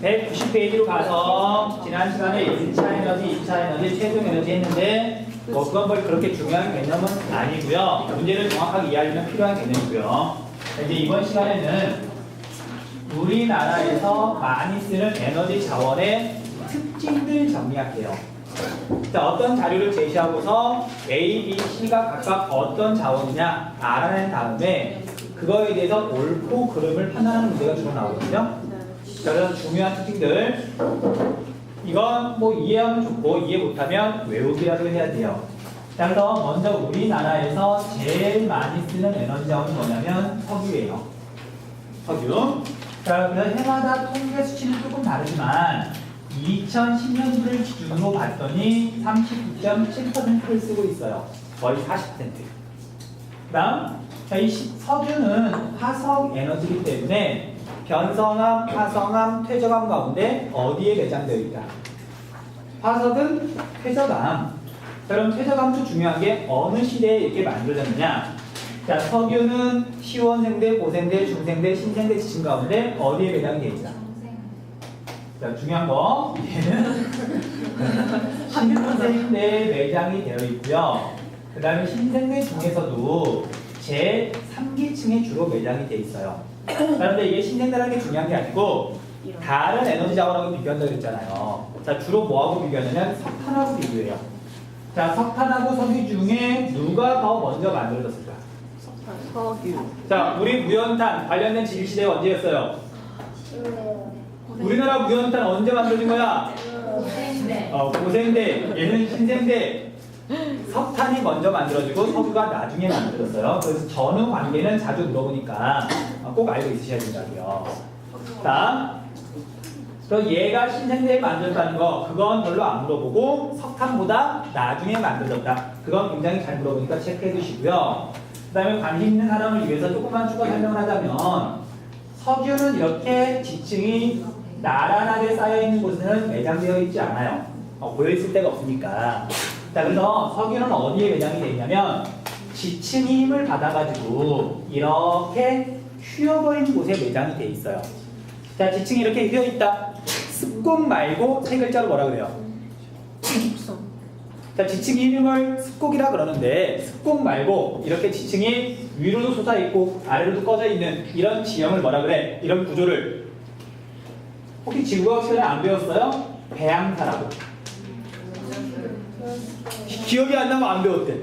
190페이지로 가서 지난 시간에 1차 에너지, 2차 에너지, 최종 에너지 했는데 뭐 그건 뭐 그렇게 중요한 개념은 아니고요. 문제를 정확하게 이해하려면 필요한 개념이고요. 이제 이번 시간에는 우리나라에서 많이 쓰는 에너지 자원의 특징들 정리할게요. 자, 어떤 자료를 제시하고서 A, B, C가 각각 어떤 자원이냐 알아낸 다음에 그거에 대해서 옳고 그름을 판단하는 문제가 주로 나오거든요. 자, 그래서 중요한 특징들 이건 뭐 이해하면 좋고 이해 못하면 외우기라도 해야 돼요. 자, 그래서 먼저 우리나라에서 제일 많이 쓰는 에너지 자원이 뭐냐면 석유예요. 석유. 자, 그래서 해마다 통계 수치는 조금 다르지만 2010년도를 기준으로 봤더니 39.7%를 쓰고 있어요. 거의 40%. 그 다음, 이 석유는 화석 에너지이기 때문에 변성암, 화성암, 퇴적암 가운데 어디에 매장되어 있다? 화석은 퇴적암. 자, 그럼 퇴적암도 중요한 게 어느 시대에 이렇게 만들어졌느냐? 자, 석유는 시원생대, 고생대, 중생대, 신생대 지층 가운데 어디에 매장되어 있다? 자, 중요한 거 얘는 신생대에 매장이 되어 있고요. 그 다음에 신생대 중에서도 제3기층에 주로 매장이 되어 있어요. 그런데 이게 신생대라는 게 중요한 게 아니고 다른 에너지 자원하고 비교한다고 했잖아요. 자, 주로 뭐하고 비교하냐면 석탄하고 비교해요. 자, 석탄하고 석유 중에 누가 더 먼저 만들어졌을까? 석유. 자, 우리 무연탄 관련된 지질시대 언제였어요? 우리나라 무연탄 언제 만들어진 거야? 고생대. 고생대, 얘는 신생대. 석탄이 먼저 만들어지고 석유가 나중에 만들어졌어요. 그래서 전후 관계는 자주 물어보니까 꼭 알고 있으셔야 된다고요. 자, 그래서 얘가 신생대에 만들었다는 거 그건 별로 안 물어보고 석탄보다 나중에 만들어졌다. 그건 굉장히 잘 물어보니까 체크해 두시고요. 그 다음에 관심 있는 사람을 위해서 조금만 추가 설명을 하자면 석유는 이렇게 지층이 나란하게 쌓여있는 곳에는 매장되어 있지 않아요. 고여있을 데가 없으니까. 자, 그래서 석유는 어디에 매장이 되어 있냐면 지층이 힘을 받아가지고 이렇게 휘어버린 곳에 매장이 되어 있어요. 자, 지층이 이렇게 휘어있다. 습곡 말고 세 글자로 뭐라 그래요? 자, 지층이 힘을 습곡이라 그러는데 습곡 말고 이렇게 지층이 위로도 솟아있고 아래로도 꺼져있는 이런 지형을 뭐라 그래? 이런 구조를 혹시 지구과학 시간에 안 배웠어요? 배양사라고. 기억이 안 나면 안 배웠대.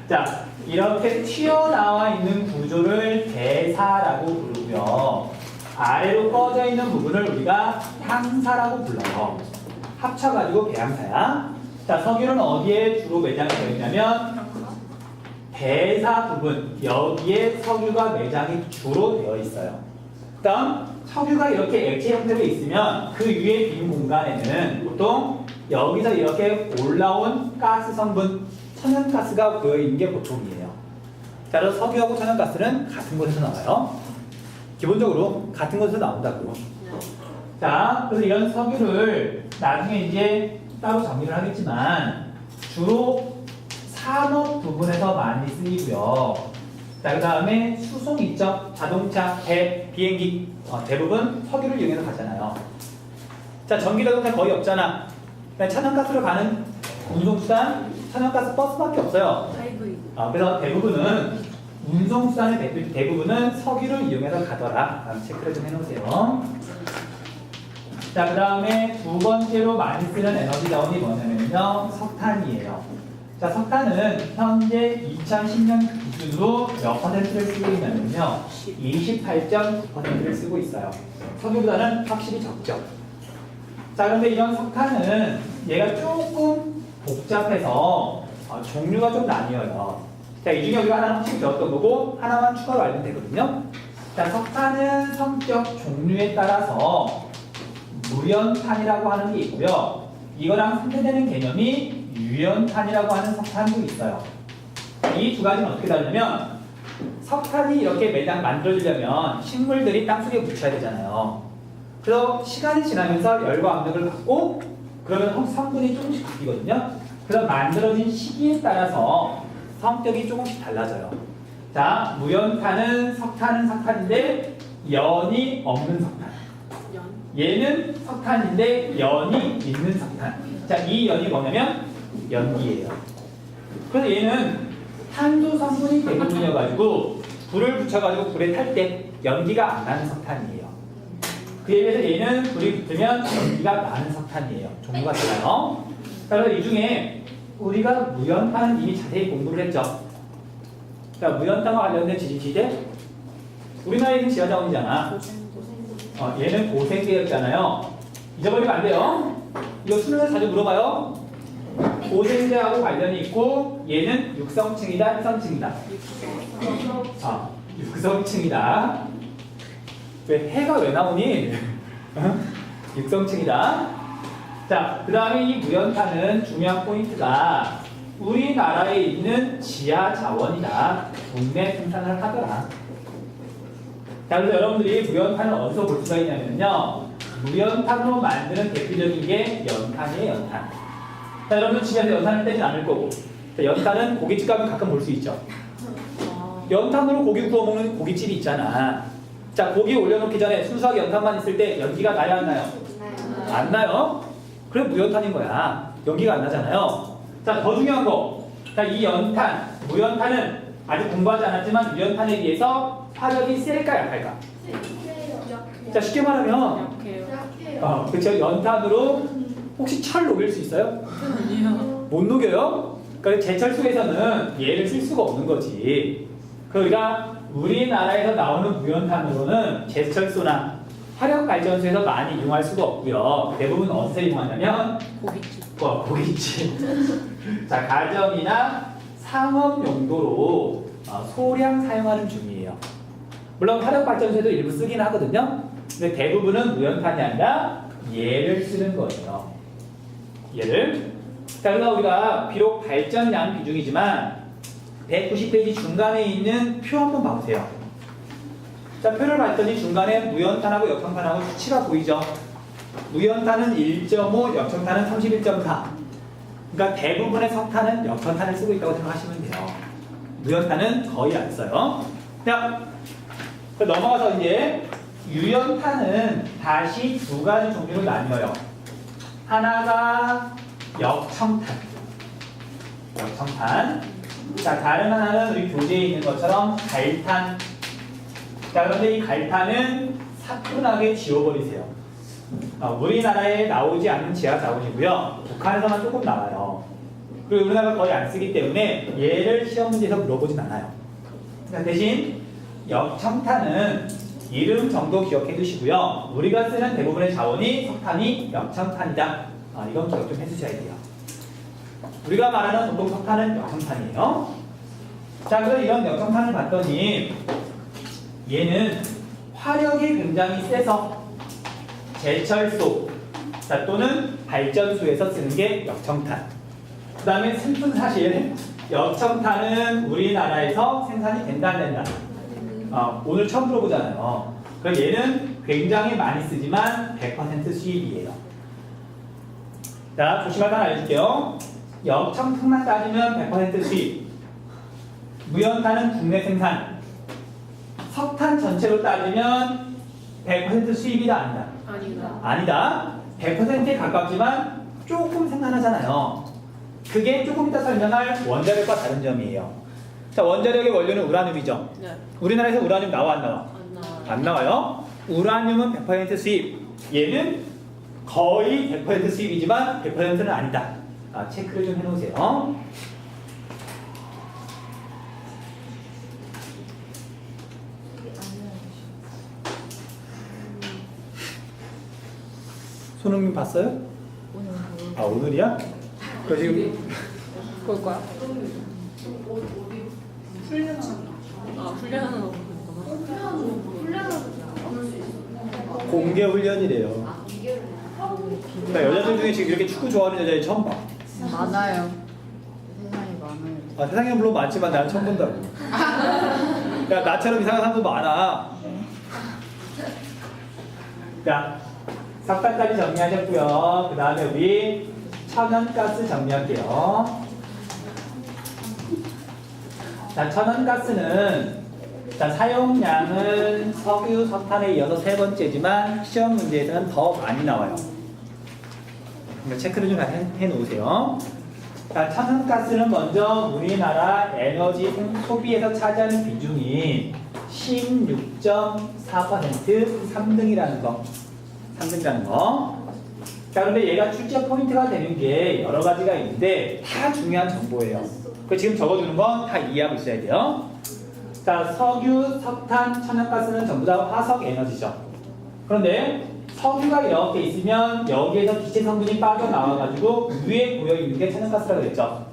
자, 이렇게 튀어나와 있는 구조를 대사라고 부르고요. 아래로 꺼져 있는 부분을 우리가 향사라고 불러요. 합쳐가지고 배양사야. 자, 석유는 어디에 주로 매장이 되어 있냐면 대사 부분, 여기에 석유가 매장이 주로 되어 있어요. 그 다음 석유가 이렇게 액체 형태로 있으면 그 위에 빈 공간에는 보통 여기서 이렇게 올라온 가스 성분, 천연가스가 고여있는 게 보통이에요. 자, 그래서 석유하고 천연가스는 같은 곳에서 나와요. 기본적으로 같은 곳에서 나온다고. 자, 그래서 이런 석유를 나중에 이제 따로 정리를 하겠지만 주로 산업 부분에서 많이 쓰이고요. 자, 그 다음에 수송 있죠? 자동차, 배, 비행기 대부분 석유를 이용해서 가잖아요. 자, 전기자동차 거의 없잖아. 천연가스로 가는 운송수단, 천연가스 버스밖에 없어요. 그래서 대부분은 운송수단의 대부분은 석유를 이용해서 가더라. 체크를 좀 해놓으세요. 자, 그 다음에 두 번째로 많이 쓰는 에너지 자원이 뭐냐면요, 석탄이에요. 자, 석탄은 현재 2010년 기준으로 몇 퍼센트를 쓰고 있냐면요, 28.9%를 쓰고 있어요. 석유보다는 확실히 적죠. 자, 그런데 이런 석탄은 얘가 조금 복잡해서 종류가 좀 나뉘어요. 자, 이 중에 우리가 하나는 확실히 배웠던 거고 하나만 추가로 알면 되거든요. 자, 석탄은 성격 종류에 따라서 무연탄이라고 하는 게 있고요. 이거랑 상대되는 개념이 유연탄이라고 하는 석탄도 있어요. 이 두 가지는 어떻게 다르냐면 석탄이 이렇게 매장 만들어지려면 식물들이 땅속에 묻혀야 되잖아요. 그래서 시간이 지나면서 열과 압력을 받고 그러면 성분이 조금씩 바뀌거든요. 그래서 만들어진 시기에 따라서 성격이 조금씩 달라져요. 자, 무연탄은 석탄은 석탄인데 연이 없는 석탄. 얘는 석탄인데 연이 있는 석탄. 자, 이 연이 뭐냐면 연기예요. 그래서 얘는 탄소 성분이 대부분이어가지고 불을 붙여가지고 불에 탈 때 연기가 안 나는 석탄이에요. 그에 비해서 얘는 불이 붙으면 연기가 나는 석탄이에요. 종류가 달라요. 그래서 이 중에 우리가 무연탄은 이미 자세히 공부를 했죠. 자, 무연탄과 관련된 지식시대 우리나라에 있는 지하자원이잖아. 얘는 고생제였잖아요. 잊어버리면 안 돼요. 이거 수능에서 자주 물어봐요. 고생제하고 관련이 있고 얘는 육성층이다, 해성층이다. 육성층이다. 왜 해가 왜 나오니? 육성층이다. 자, 그 다음에 이 무연탄은 중요한 포인트가 우리나라에 있는 지하 자원이다. 국내 생산을 하더라. 자, 그래서 여러분들이 무연탄을 어디서 볼 수가 있냐면요. 무연탄으로 만드는 대표적인 게 연탄이에요, 연탄. 자, 여러분들 집에서 연탄을 떼진 않을 거고. 자, 연탄은 고깃집 가면 가끔 볼 수 있죠. 연탄으로 고기 구워 먹는 고깃집이 있잖아. 자, 고기 올려놓기 전에 순수하게 연탄만 있을 때 연기가 나야 안 나요? 안 나요? 그래 무연탄인 거야. 연기가 안 나잖아요. 자, 더 중요한 거. 자, 이 연탄, 무연탄은 아직 공부하지 않았지만 무연탄에 비해서 화력이 셀까 약할까? 자, 쉽게 말하면 그쵸. 연탄으로 혹시 철 녹일 수 있어요? 못 녹여요? 그러니까 제철소에서는 얘를 쓸 수가 없는 거지. 그러니까 우리나라에서 나오는 무연탄으로는 제철소나 화력발전소에서 많이 이용할 수가 없고요. 대부분 어디서 이용하냐면 고깃집. 자, 가정이나 상업 용도로 소량 사용하는 중이에요. 물론 화력발전소에도 일부 쓰긴 하거든요. 근데 대부분은 무연탄이 아니라 얘를 쓰는 거예요. 얘를. 자, 그래서 우리가 비록 발전량 비중이지만 190페이지 중간에 있는 표 한번 봐보세요. 자, 표를 봤더니 중간에 무연탄하고 역청탄하고 수치가 보이죠? 무연탄은 1.5, 역청탄은 31.4. 그러니까 대부분의 석탄은 역청탄을 쓰고 있다고 생각하시면 돼요. 무연탄은 거의 안 써요. 자, 넘어가서 이제 유연탄은 다시 두 가지 종류로 나뉘어요. 하나가 역청탄. 자, 다른 하나는 우리 교재에 있는 것처럼 갈탄. 자, 그런데 이 갈탄은 사뿐하게 지워버리세요. 우리나라에 나오지 않는 지하 자원이고요. 북한에서만 조금 나와요. 그리고 우리나라가 거의 안 쓰기 때문에 얘를 시험 문제에서 물어보진 않아요. 자, 대신 역청탄은 이름 정도 기억해 두시고요. 우리가 쓰는 대부분의 자원이 석탄이 역청탄이다. 이건 기억 좀 해주셔야 돼요. 우리가 말하는 보통 석탄은 역청탄이에요. 자, 그래서 이런 역청탄을 봤더니 얘는 화력이 굉장히 세서 제철소 또는 발전소에서 쓰는 게 역청탄. 그 다음에 슬픈 사실, 역청탄은 우리나라에서 생산이 된다 안 된다? 오늘 처음 들어보잖아요. 그럼 얘는 굉장히 많이 쓰지만 100% 수입이에요. 자, 조심할 건 알려줄게요. 역청탄만 따지면 100% 수입. 무연탄은 국내 생산. 석탄 전체로 따지면 100% 수입이다 아니다? 아니다. 100%에 가깝지만 조금 생산하잖아요. 그게 조금 이따 설명할 원자력과 다른 점이에요. 자, 원자력의 원료는 우라늄이죠. 네. 우리나라에서 우라늄 나와 안 나와? 안 나와요. 우라늄은 100% 수입. 얘는 거의 100% 수입이지만 100%는 아니다. 체크를 좀 해놓으세요. 손흥민 봤어요? 오늘이야? 그 지금 볼 거야? 훈련하는 거 공개 훈련이래요. 나 여자들 중에 지금 이렇게 축구 좋아하는 여자애 처음 봐. 많아요. 세상에 많아요. 세상에 물론 많지만 나는 처음 본다고. 야, 나처럼 이상한 사람도 많아. 자, 석탄까지 정리하셨고요. 그 다음에 우리 천연가스 정리할게요. 자, 천연가스는 자, 사용량은 석유, 석탄에 이어서 세 번째지만 시험 문제에서는 더 많이 나와요. 그러니까 체크를 좀 해 놓으세요. 자, 천연가스는 먼저 우리나라 에너지 소비에서 차지하는 비중이 16.4% 3등이라는 거. 3등이라는 거. 자, 그런데 얘가 출제 포인트가 되는 게 여러 가지가 있는데 다 중요한 정보예요. 그 지금 적어주는 건 다 이해하고 있어야 돼요. 자, 석유, 석탄, 천연가스는 전부 다 화석 에너지죠. 그런데 석유가 이렇게 있으면 여기에서 기체 성분이 빠져나와가지고 위에 고여있는 게 천연가스라고 그랬죠.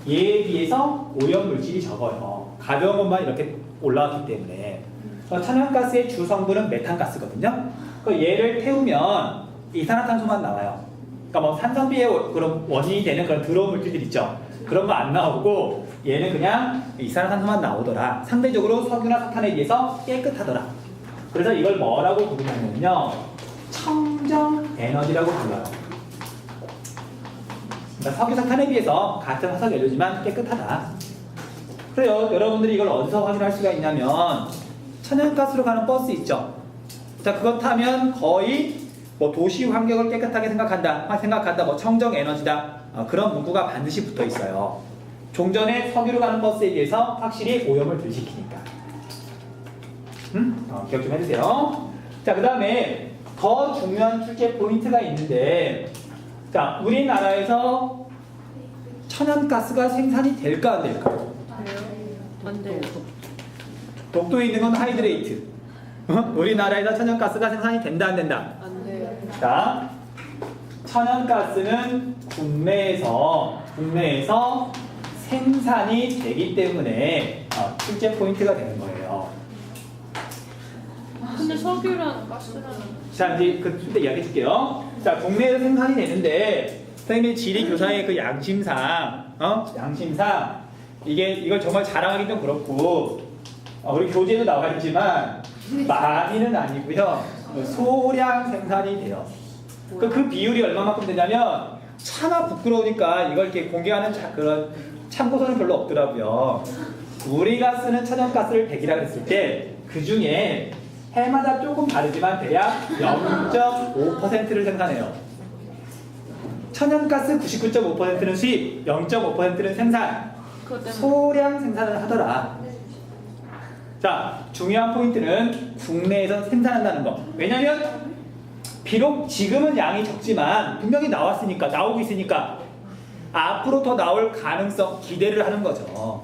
얘에 비해서 오염물질이 적어요. 가벼운 것만 이렇게 올라왔기 때문에. 천연가스의 주 성분은 메탄가스거든요. 얘를 태우면 이산화탄소만 나와요. 그러니까 뭐 산성비의 그런 원인이 되는 그런 더러운 물질들 있죠. 그런 거 안 나오고 얘는 그냥 이산화탄소만 나오더라. 상대적으로 석유나 석탄에 비해서 깨끗하더라. 그래서 이걸 뭐라고 부르냐면요, 청정 에너지라고 불러요. 그러니까 석유, 석탄에 비해서 같은 화석 연료지만 깨끗하다. 그래요. 여러분들이 이걸 어디서 확인할 수가 있냐면 천연가스로 가는 버스 있죠. 자, 그거 타면 거의 뭐 도시 환경을 깨끗하게 생각한다, 뭐 청정 에너지다, 그런 문구가 반드시 붙어 있어요. 종전에 석유로 가는 버스에 비해서 확실히 오염을 덜 시키니까. 기억 좀 해주세요. 자, 그 다음에 더 중요한 출제 포인트가 있는데, 자, 우리나라에서 천연가스가 생산이 될까 안 될까요? 안 돼요. 독도에 있는 건 하이드레이트. 우리나라에서 천연가스가 생산이 된다 안 된다? 안 돼요. 자, 천연가스는 국내에서 생산이 되기 때문에 출제 포인트가 되는 거예요. 근데 석유랑 가스랑 자, 이제 그때 이야기해 줄게요. 자, 국내에서 생산이 되는데 선생님이 지리 교사의 그 양심상 이걸 정말 자랑하기 좀 그렇고, 우리 교재도 나와 있지만 많이는 아니고요. 소량 생산이 돼요. 그 비율이 얼마만큼 되냐면 차마 부끄러우니까 이걸 이렇게 공개하는 그런 참고서는 별로 없더라고요. 우리가 쓰는 천연가스를 100이라 그랬을 때 그 중에 해마다 조금 다르지만 대략 0.5%를 생산해요. 천연가스 99.5%는 수입, 0.5%는 생산. 그것 때문에 소량 생산을 하더라. 자, 중요한 포인트는 국내에서 생산한다는 거. 왜냐면 비록 지금은 양이 적지만 분명히 나오고 있으니까 앞으로 더 나올 가능성 기대를 하는 거죠.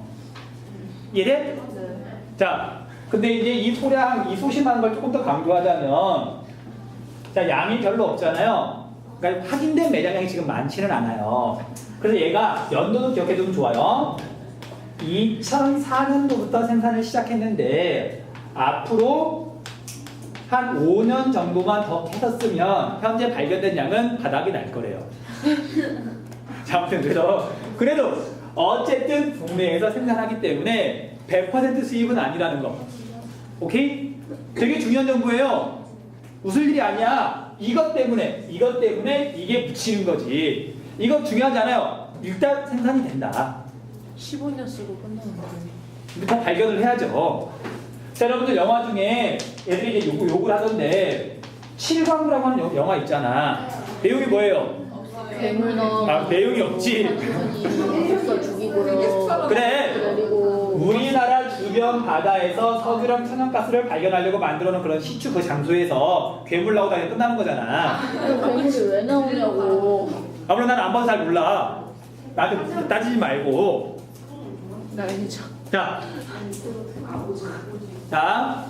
이해돼? 자, 근데 이제 이 소심한 걸 조금 더 강조하자면, 자, 양이 별로 없잖아요. 그러니까 확인된 매장량이 지금 많지는 않아요. 그래서 얘가 연도도 기억해두면 좋아요. 2004년도부터 생산을 시작했는데 앞으로 한 5년 정도만 더 했었으면 현재 발견된 양은 바닥이 날 거래요. 자, 아무튼 그래도 어쨌든 국내에서 생산하기 때문에 100% 수입은 아니라는 거. 오케이? 되게 중요한 정보예요. 웃을 일이 아니야. 이것 때문에 이게 묻히는 거지. 이거 중요하지 않아요. 일단 생산이 된다. 15년 쓰고 끝나는 거예요. 더 발견을 해야죠. 자, 여러분들 영화 중에 애들이 이제 욕을 하던데, 칠광구라고 하는 영화 있잖아. 내용이 뭐예요? 괴물 넣어. 내용이 없지. 몬스터 죽이고요. 그래. 그리고 우리나라 주변 바다에서 석유랑 천연가스를 발견하려고 만들어놓은 그런 시추 그 장소에서 괴물 나오고 다니면 끝나는 거잖아. 괴물이 왜 나오냐고. 아무래도 나는 안 봐서 잘 몰라. 나한테 따지지 말고. 나 아니죠. 자,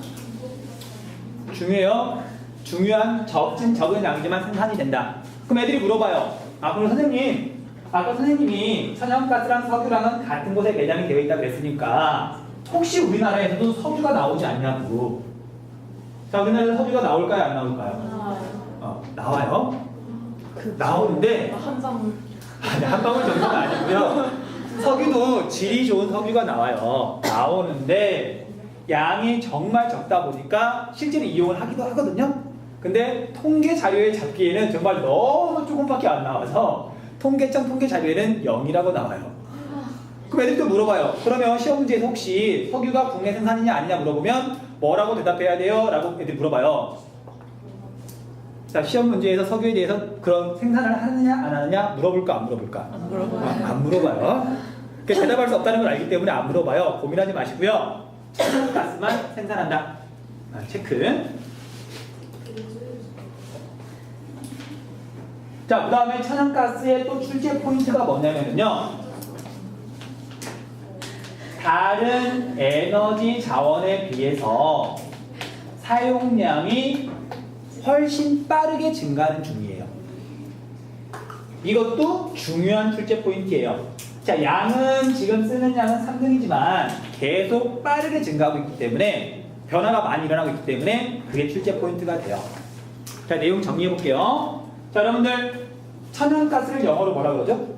중요해요. 중요한 적은 양이지만 생산이 된다. 그럼 애들이 물어봐요. 그럼 선생님, 아까 선생님이 천연가스랑 석유랑은 같은 곳에 매장이 되어 있다고 그랬으니까 혹시 우리나라에서도 석유가 나오지 않냐고. 자, 우리나라에서 석유가 나올까요, 안 나올까요? 나와요. 나오는데 한 방울. 한 방울 정도는 아니고요. 석유도 질이 좋은 석유가 나오는데 양이 정말 적다 보니까 실제로 이용을 하기도 하거든요. 근데 통계 자료에 잡기에는 정말 너무 조금밖에 안 나와서 통계 자료에는 0이라고 나와요. 그럼 애들이 또 물어봐요. 그러면 시험 문제에서 혹시 석유가 국내 생산이냐 아니냐 물어보면 뭐라고 대답해야 돼요? 라고 애들이 물어봐요. 자, 시험 문제에서 석유에 대해서 그런 생산을 하느냐 안 하느냐 물어볼까 안 물어볼까? 안 물어봐요. 안 물어봐요. 그러니까 대답할 수 없다는 걸 알기 때문에 안 물어봐요. 고민하지 마시고요. 천연가스만 생산한다. 체크. 자, 그 다음에 천연가스의 또 출제 포인트가 뭐냐면요. 다른 에너지 자원에 비해서 사용량이 훨씬 빠르게 증가하는 중이에요. 이것도 중요한 출제 포인트예요. 자, 양은 지금 쓰는 양은 3등이지만 계속 빠르게 증가하고 있기 때문에 변화가 많이 일어나고 있기 때문에 그게 출제 포인트가 돼요. 자, 내용 정리해 볼게요. 자, 여러분들 천연가스를 영어로 뭐라 그러죠?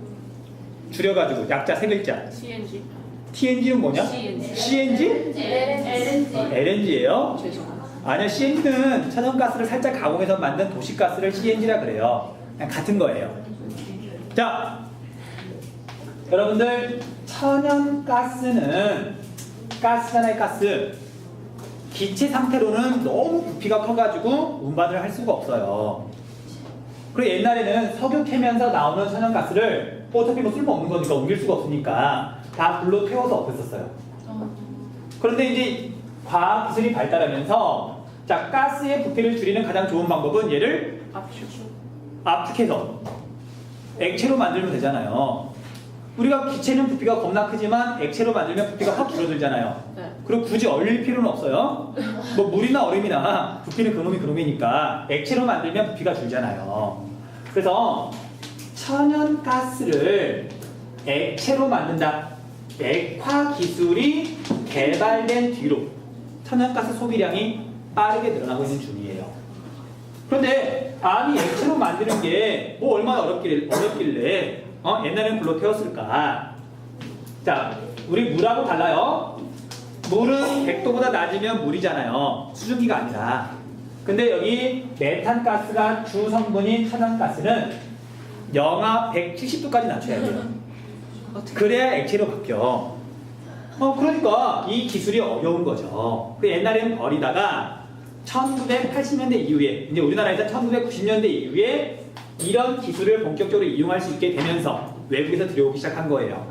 줄여가지고 약자 세 글자. CNG. TNG는 뭐냐? CNG. CNG? LNG예요. 죄송합니다. 아니요, CNG는 천연가스를 살짝 가공해서 만든 도시가스를 CNG라 그래요. 그냥 같은 거예요. 자, 여러분들 천연가스는 가스잖아요, 가스. 기체 상태로는 너무 부피가 커가지고 운반을 할 수가 없어요. 그리고 옛날에는 석유 캐면서 나오는 천연가스를 어차피 뭐 쓸모없는 거니까 옮길 수가 없으니까 다 불로 태워서 없앴었어요. 그런데 이제 과학 기술이 발달하면서 자, 가스의 부피를 줄이는 가장 좋은 방법은 얘를 압축해서 액체로 만들면 되잖아요. 우리가 기체는 부피가 겁나 크지만 액체로 만들면 부피가 확 줄어들잖아요. 네. 그리고 굳이 얼릴 필요는 없어요. 뭐 물이나 얼음이나 부피는 그놈이 그놈이니까 액체로 만들면 부피가 줄잖아요. 그래서 천연가스를 액체로 만든다. 액화 기술이 개발된 뒤로 천연가스 소비량이 빠르게 늘어나고 있는 중이에요. 그런데 아니 액체로 만드는 게 뭐 얼마나 어렵길래 옛날에는 불로 태웠을까? 자, 우리 물하고 달라요. 물은 100도보다 낮으면 물이잖아요. 수증기가 아니라. 근데 여기 메탄가스가 주 성분인 천연가스는 영하 170도까지 낮춰야 돼요. 그래야 액체로 바뀌어. 그러니까 이 기술이 어려운 거죠. 그 옛날에는 버리다가 1980년대 이후에, 이제 우리나라에서 1990년대 이후에 이런 기술을 본격적으로 이용할 수 있게 되면서 외국에서 들여오기 시작한 거예요.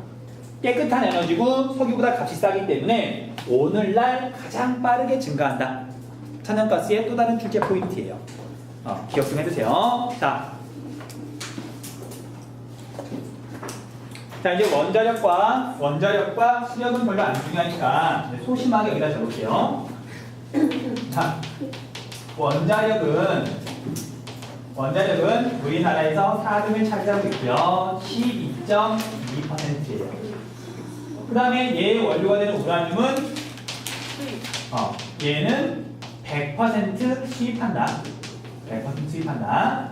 깨끗한 에너지고 석유보다 값이 싸기 때문에 오늘날 가장 빠르게 증가한다. 천연가스의 또 다른 출제 포인트예요. 기억 좀 해두세요. 자, 이제 원자력과 수력은 별로 안 중요하니까 소심하게 여기다 적을게요. 자, 원자력은 우리나라에서 4등을 차지하고 있고요. 12.2%예요. 그 다음에 얘의 원료가 되는 우라늄은 얘는 100% 수입한다. 100% 수입한다.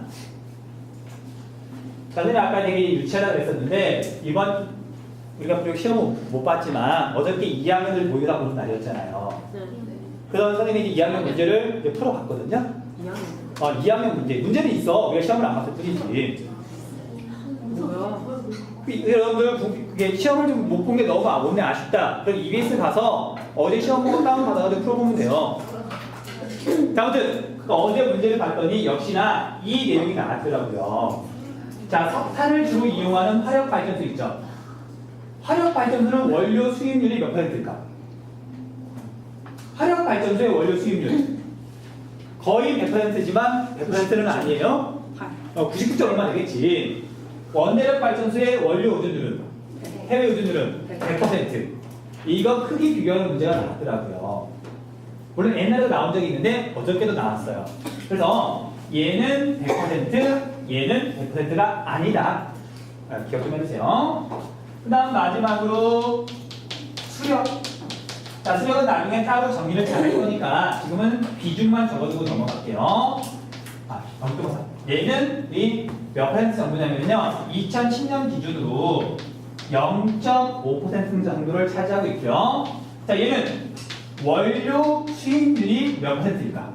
저는 아까 되게 유치하다고 그랬었는데 이번 우리가 비록 시험은 못 봤지만 어저께 2학년들 모의고사 보는 날이었잖아요. 네. 그래서 선생님이 2학년 문제를 이제 풀어봤거든요. 2학년 문제는 있어. 우리가 시험을 안 봤을 뿐이지. 뭐야? 여러분들 그게 시험을 좀 못 본 게 너무 오늘 아쉽다. 그럼 EBS 가서 어제 시험 보고 다운받아가지고 풀어보면 돼요. 자, 아무튼 어제 문제를 봤더니 역시나 이 내용이 나왔더라고요. 자, 석탄을 주로 이용하는 화력발전소 있죠. 화력발전소는 원료 수입률이 몇 %일까? 화력발전소의 원료 수입률 거의 100%지만 100%는 아니에요. 99점 얼마 되겠지. 원자력 발전소의 원료 의존율은, 해외 의존율은 100%. 이거 크게 비교하는 문제가 나왔더라고요. 물론 옛날에도 나온 적이 있는데 어저께도 나왔어요. 그래서 얘는 100%, 얘는 100%가 아니다. 기억 좀 해주세요. 그 다음 마지막으로 수력. 자, 수력은 나중에 따로 정리를 잘 할 거니까 지금은 비중만 적어두고 넘어갈게요. 얘는 이 몇 퍼센트 정도냐면요. 2010년 기준으로 0.5% 정도를 차지하고 있고요. 자, 얘는 원료 수입률이 몇 %일까?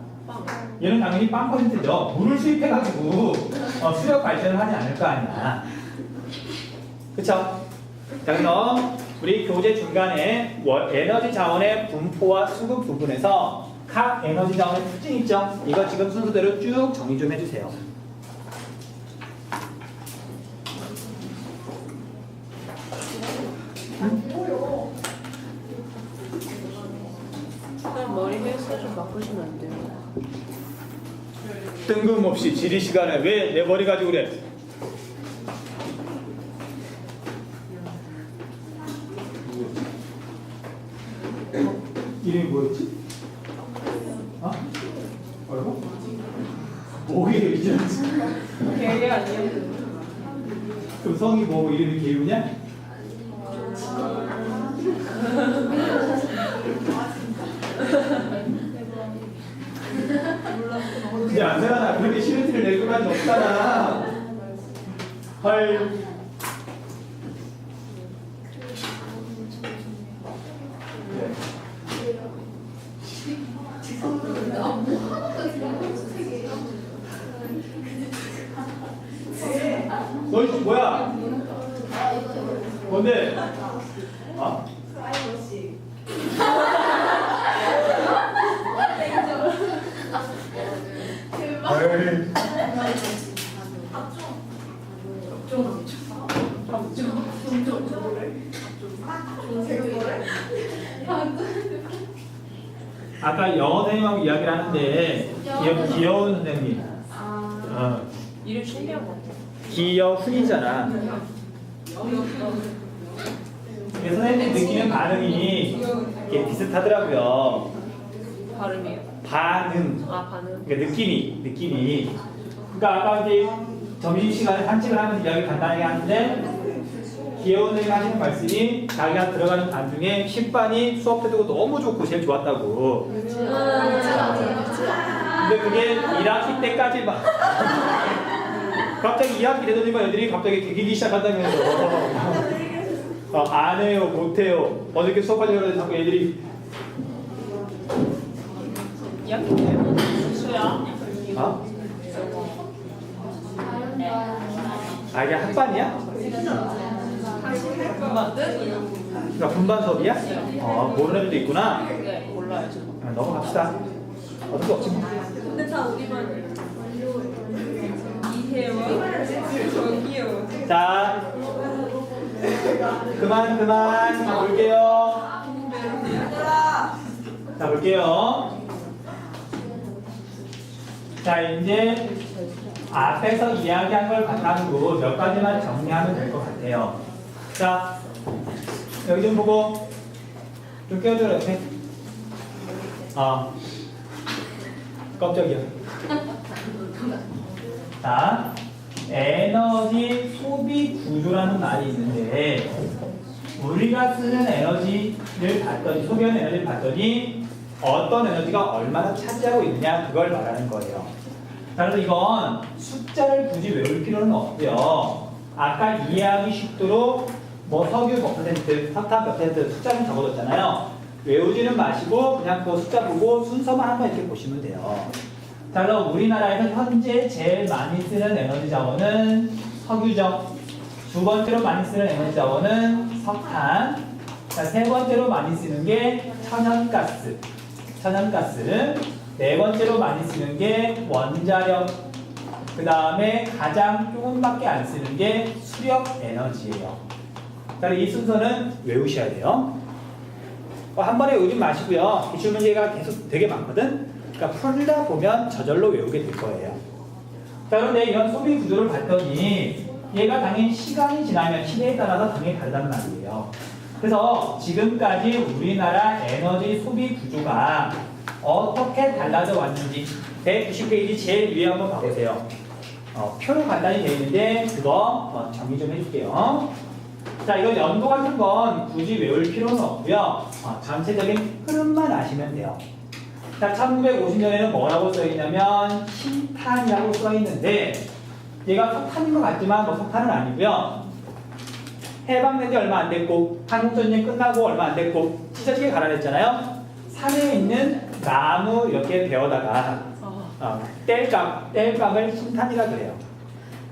얘는 당연히 빵 %죠. 물을 수입해가지고 수력 발전을 하지 않을 거 아니야. 그쵸? 자, 그래서 우리 교재 중간에 에너지 자원의 분포와 수급 부분에서 각 에너지 자원의 특징 있죠? 이거 지금 순서대로 쭉 정리 좀 해주세요. 그냥 머리 헤어스타일 좀 바꾸시면 안 돼요? 뜬금없이 지리 시간에 왜 내 머리 가지고 그래? 이름이 뭐였지? 어? 뭐라고? 뭐게 이제? 개개 아니에요? 그 성이 뭐 이름이 개유냐? 이제 안 되잖아. 그렇게 싫은 티를 낼 것까지 없잖아. 헐. 너 이거 뭐야? 뭔데? 어? 헐. 아까 영어 선생님하고 이야기를 하는데 귀여운 선생님. 이름 신기한 것 같아요. 귀여훈이잖아. 선생님 느끼는 반응이 이게 비슷하더라고요. 발음이에요? 반응. 아, 반응. 그러니까 느낌이. 그러니까 아까 이제 점심시간에 산책을 하면서 이야기 간단하게 하는데 귀여운 선생님 하시는 말씀이 자기가 들어가는 반 중에 10반이 수업 태도가 너무 좋고 제일 좋았다고. 근데 그게 1학기 때까지 막 갑자기 2학기 되더니만 애들이 갑자기 개기기 시작한다면서 안 해요, 못 해요. 어저께 수업하려고 했는데 자꾸 애들이 이야기 되면 수야? 어? 아 이게 한반이야? 그러니까 분반 수업이야? 모르는 애들도 있구나. 네, 몰라요. 저. 넘어갑시다. 어쩔 수 없지 뭐. 근데 다 우리만 이해요. 저기요. 자, 그만 자, 볼게요. 자, 볼게요. 자, 이제 앞에서 이야기한 걸 바탕으로 몇 가지만 정리하면 될 것 같아요. 자, 여기 좀 보고 좀 껴줘요. 옆에. 깜짝이야. 자, 에너지 소비 구조라는 말이 있는데 우리가 쓰는 에너지를 봤더니 소비하는 에너지를 봤더니 어떤 에너지가 얼마나 차지하고 있느냐 그걸 말하는 거예요. 자, 그래서 이건 숫자를 굳이 외울 필요는 없고요. 아까 이해하기 쉽도록 뭐 석유 몇 퍼센트, 석탄 몇 퍼센트 숫자는 적어뒀잖아요. 외우지는 마시고 그냥 그 숫자 보고 순서만 한번 이렇게 보시면 돼요. 자, 그럼 우리나라에서 현재 제일 많이 쓰는 에너지 자원은 석유죠. 두 번째로 많이 쓰는 에너지 자원은 석탄. 자, 세 번째로 많이 쓰는 게 천연가스. 네 번째로 많이 쓰는 게 원자력. 그 다음에 가장 조금밖에 안 쓰는 게 수력 에너지예요. 자, 이 순서는 외우셔야 돼요. 한 번에 외우지 마시고요. 기출문제가 계속 되게 많거든. 그러니까 풀다 보면 저절로 외우게 될 거예요. 자, 그런데 이런 소비 구조를 봤더니 얘가 당연히 시간이 지나면 시대에 따라서 당연히 다르다는 말이에요. 그래서 지금까지 우리나라 에너지 소비 구조가 어떻게 달라져 왔는지 190페이지 제일 위에 한번 봐보세요. 표로 간단히 되어 있는데 그거 정리 좀 해줄게요. 자, 이건 연도 같은 건 굳이 외울 필요는 없고요. 전체적인 흐름만 아시면 돼요. 자, 1950년에는 뭐라고 써있냐면 신탄이라고 써있는데 얘가 석탄인 것 같지만 뭐 석탄은 아니고요. 해방된 지 얼마 안 됐고 한국전쟁 끝나고 얼마 안 됐고 찢어지게 갈아냈잖아요. 산에 있는 나무 이렇게 베어다가 땔감을 신탄이라 그래요.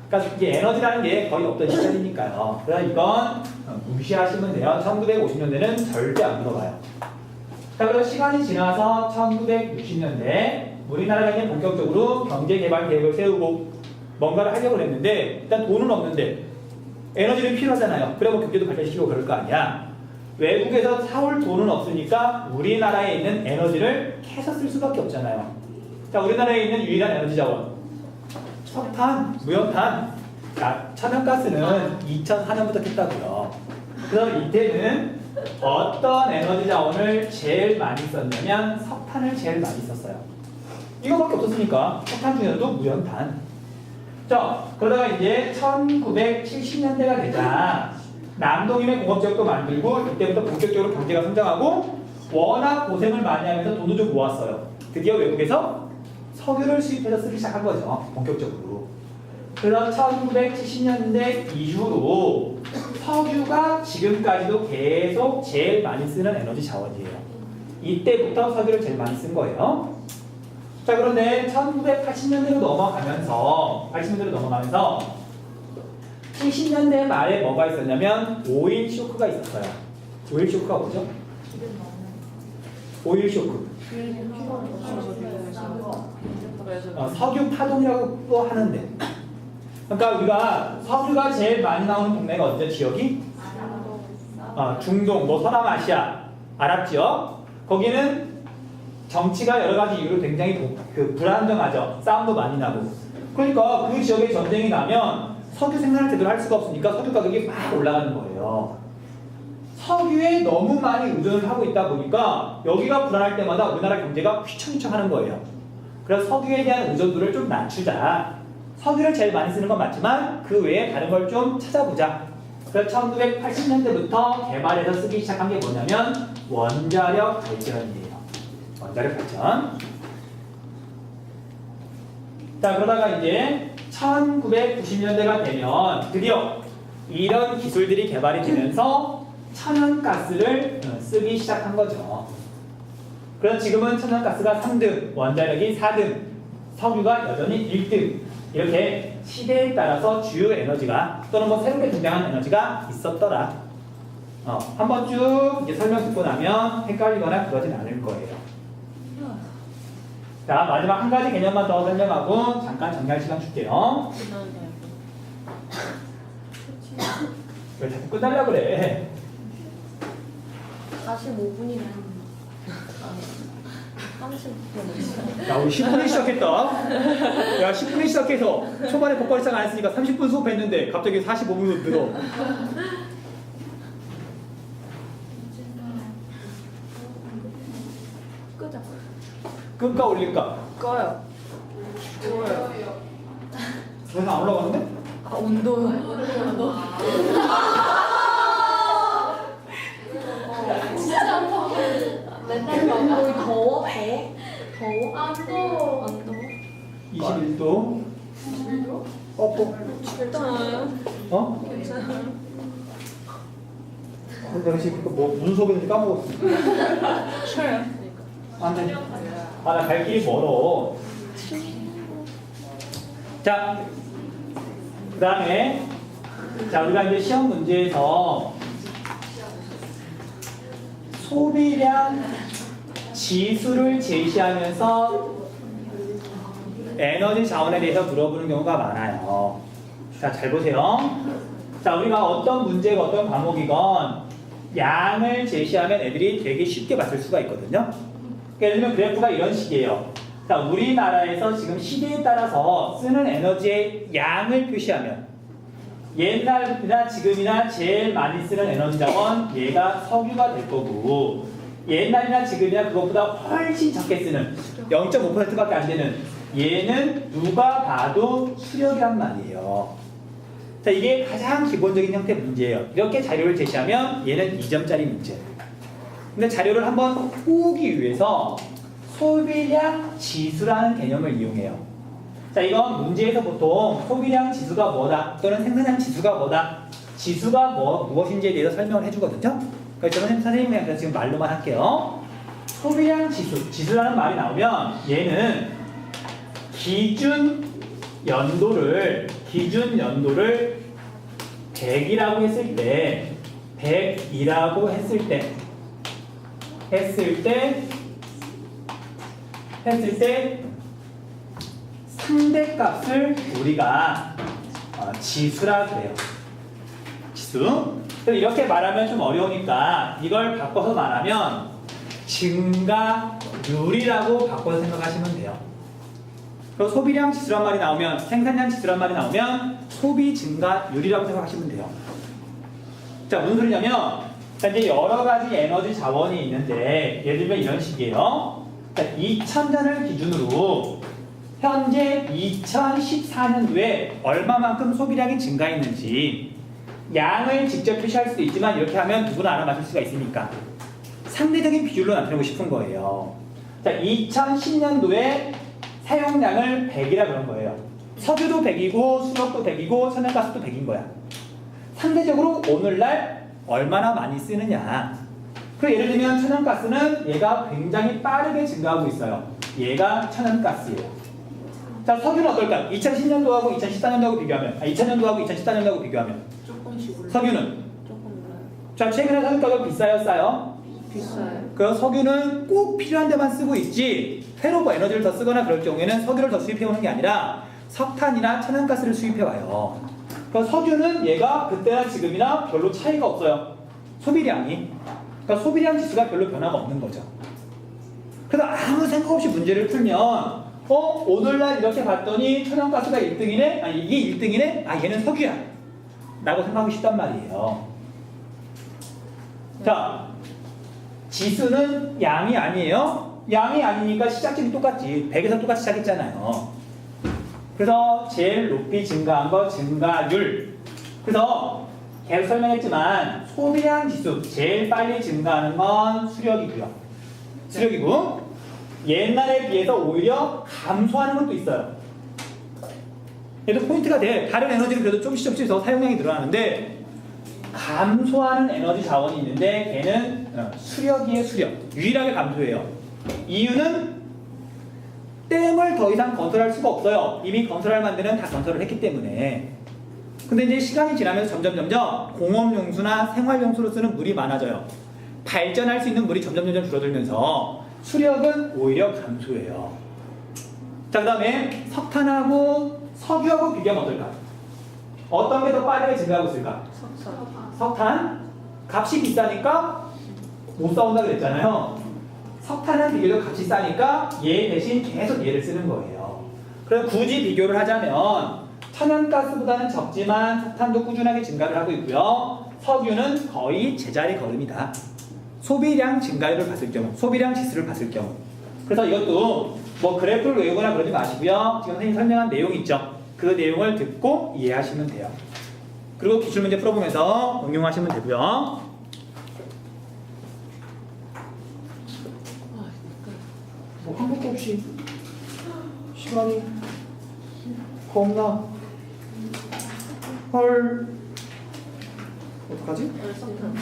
그러니까 이게 에너지라는 게 거의 없던 시절이니까요. 그래서 이건 무시하시면 돼요. 1950년대는 절대 안 물어봐요. 자, 그리고 시간이 지나서 1960년대 우리나라가 이제 본격적으로 경제개발 계획을 세우고 뭔가를 하려고 했는데 일단 돈은 없는데 에너지는 필요하잖아요. 그리고 경제도 발전시키고 그럴 거 아니야. 외국에서 사올 돈은 없으니까 우리나라에 있는 에너지를 캐서 쓸 수밖에 없잖아요. 자, 우리나라에 있는 유일한 에너지 자원 석탄, 무연탄. 자, 천연가스는 2004년부터 캤다고요. 그래서 이때는 어떤 에너지 자원을 제일 많이 썼냐면 석탄을 제일 많이 썼어요. 이거밖에 없었으니까 석탄 중에서도 무연탄. 자, 그러다가 이제 1970년대가 되자 남동임의 공업지역도 만들고 이때부터 본격적으로 경제가 성장하고 워낙 고생을 많이 하면서 돈도 좀 모았어요. 드디어 외국에서 석유를 수입해서 쓰기 시작한 거죠. 본격적으로. 그래서 1970년대 이후로 석유가 지금까지도 계속 제일 많이 쓰는 에너지 자원이에요. 이때부터 석유를 제일 많이 쓴 거예요. 자, 그런데 1980년대로 넘어가면서 70년대 말에 뭐가 있었냐면 오일 쇼크가 있었어요. 오일 쇼크가 뭐죠? 오일 쇼크. 석유 파동이라고 또 하는데. 그러니까 우리가 석유가 제일 많이 나오는 동네가 어디죠? 지역이? 중동, 뭐 서남아시아, 아랍 지역. 거기는 정치가 여러 가지 이유로 굉장히 불안정하죠. 싸움도 많이 나고. 그러니까 그 지역에 전쟁이 나면 석유 생산을 제대로 할 수가 없으니까 석유 가격이 막 올라가는 거예요. 석유에 너무 많이 의존을 하고 있다 보니까 여기가 불안할 때마다 우리나라 경제가 휘청휘청 하는 거예요. 그래서 석유에 대한 의존도를 좀 낮추자. 석유를 제일 많이 쓰는 건 맞지만 그 외에 다른 걸 좀 찾아보자. 그래서 1980년대부터 개발해서 쓰기 시작한 게 뭐냐면 원자력 발전이에요. 원자력 발전. 자, 그러다가 이제 1990년대가 되면 드디어 이런 기술들이 개발이 되면서 천연가스를 쓰기 시작한 거죠. 그래서 지금은 천연가스가 3등, 원자력이 4등, 석유가 여전히 1등. 이렇게 시대에 따라서 주요 에너지가 또는 뭐 새롭게 등장한 에너지가 있었더라. 한번 쭉 이제 설명 듣고 나면 헷갈리거나 그러진 않을 거예요. 자, 마지막 한 가지 개념만 더 설명하고 잠깐 정리할 시간 줄게요. 왜 자꾸 끝나려고 그래? 45분이면 30분. 야, 우리 10분에 시작했다. 야, 10분에 시작해서 초반에 복권 시작 안 했으니까 30분 수업했는데 갑자기 45분으로 늘어. 끄자. 끌까 올릴까? 꺼요. 더 이상 안 올라가는데? 온도. 거의 더워? 더워? 안 더워. 21도. 괜찮아요? 어? 괜찮아요? 내가 지금 뭐 무슨 수업인지 까먹었어. 쉬어요? 안 돼. 나 갈 길이 멀어. 자, 그 다음에 우리가 이제 시험 문제에서 소비량 지수를 제시하면서 에너지 자원에 대해서 물어보는 경우가 많아요. 자, 잘 보세요. 자, 우리가 어떤 문제가 어떤 과목이건 양을 제시하면 애들이 되게 쉽게 맞출 수가 있거든요. 예를 들면 그래프가 이런 식이에요. 자, 우리나라에서 지금 시대에 따라서 쓰는 에너지의 양을 표시하면 옛날이나 지금이나 제일 많이 쓰는 에너지 자원 얘가 석유가 될 거고 옛날이나 지금이나 그것보다 훨씬 적게 쓰는 0.5%밖에 안 되는 얘는 누가 봐도 수력이란 말이에요. 자, 이게 가장 기본적인 형태 문제예요. 이렇게 자료를 제시하면 얘는 2점짜리 문제. 근데 자료를 한번 보기 위해서 소비량 지수라는 개념을 이용해요. 자, 이건 문제에서 보통 소비량 지수가 뭐다 또는 생산량 지수가 뭐다 지수가 무엇인지에 대해서 설명을 해주거든요. 그래서 저는 선생님한테 지금 말로만 할게요. 소비량 지수, 지수라는 말이 나오면 얘는 기준 기준 연도를 100이라고 했을 때 100이라고 했을 때 상대값을 우리가 지수라 그래요. 지수. 이렇게 말하면 좀 어려우니까 이걸 바꿔서 말하면 증가율이라고 바꿔서 생각하시면 돼요. 그리고 소비량 지수란 말이 나오면 생산량 지수란 말이 나오면 소비 증가율이라고 생각하시면 돼요. 자, 무슨 소리냐면 이제 여러 가지 에너지 자원이 있는데 예를 들면 이런 식이에요. 2000년을 기준으로 현재 2014년도에 얼마만큼 소비량이 증가했는지 양을 직접 표시할 수도 있지만 이렇게 하면 누구나 알아맞힐 수가 있으니까 상대적인 비율로 나타내고 싶은 거예요. 자, 2010년도에 사용량을 100이라 그런 거예요. 석유도 100이고 수력도 100이고 천연가스도 100인 거야. 상대적으로 오늘날 얼마나 많이 쓰느냐. 그 예를 들면 천연가스는 얘가 굉장히 빠르게 증가하고 있어요. 얘가 천연가스예요. 자, 석유는 어떨까? 2010년도하고 2014년도하고 비교하면 2000년도하고 2014년도하고 비교하면 조금씩 올라. 석유는 조금 올라요. 자, 최근에 석유 가격 비싸요, 싸요? 비싸요. 그 석유는 꼭 필요한 데만 쓰고 있지 새로 뭐 에너지를 더 쓰거나 그럴 경우에는 석유를 더 수입해 오는 게 아니라 석탄이나 천연가스를 수입해 와요. 그 석유는 얘가 그때나 지금이나 별로 차이가 없어요. 소비량이. 그러니까 소비량 지수가 별로 변화가 없는 거죠. 그래서 아무 생각 없이 문제를 풀면 오늘날 이렇게 봤더니 천연가스가 1등이네? 아니 이게 1등이네? 아 얘는 석유야 라고 생각하기 쉽단 말이에요. 자, 지수는 양이 아니에요? 양이 아니니까 시작점이 똑같지. 100에서 똑같이 시작했잖아요. 그래서 제일 높이 증가한 거 증가율. 그래서 계속 설명했지만 소비량 지수 제일 빨리 증가하는 건 수력이고요. 수력이고 옛날에 비해서 오히려 감소하는 것도 있어요. 얘도 포인트가 돼. 다른 에너지는 그래도 조금씩 더 사용량이 늘어나는데 감소하는 에너지 자원이 있는데 걔는 수력이에요. 수력. 유일하게 감소해요. 이유는 댐을 더 이상 건설할 수가 없어요. 이미 건설할 만드는 다 건설을 했기 때문에. 근데 이제 시간이 지나면서 점점 공업용수나 생활용수로 쓰는 물이 많아져요. 발전할 수 있는 물이 점점 줄어들면서 수력은 오히려 감소해요. 자, 그 다음에 석탄하고 석유하고 비교하면 어떨까? 어떤 게 더 빠르게 증가하고 있을까? 석탄? 값이 비싸니까 못 사온다 그랬잖아요. 석탄은 비교적 값이 싸니까 얘 대신 계속 얘를 쓰는 거예요. 그래서 굳이 비교를 하자면 천연가스보다는 적지만 석탄도 꾸준하게 증가를 하고 있고요. 석유는 거의 제자리 걸음이다. 소비량 증가율을 봤을 경우, 소비량 지수를 봤을 경우. 그래서 이것도 뭐 그래프를 외우거나 그러지 마시고요. 지금 선생님이 설명한 내용 있죠. 그 내용을 듣고 이해하시면 돼요. 그리고 기출문제 풀어보면서 응용하시면 되고요. 뭐 한 것도 없이 시간이 겁나 헐 어떡하지? 석탄.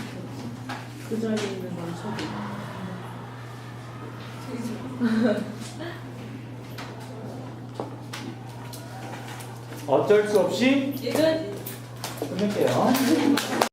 그 자리에 있는 건 석유. 어쩔 수 없이 이건 끝낼게요.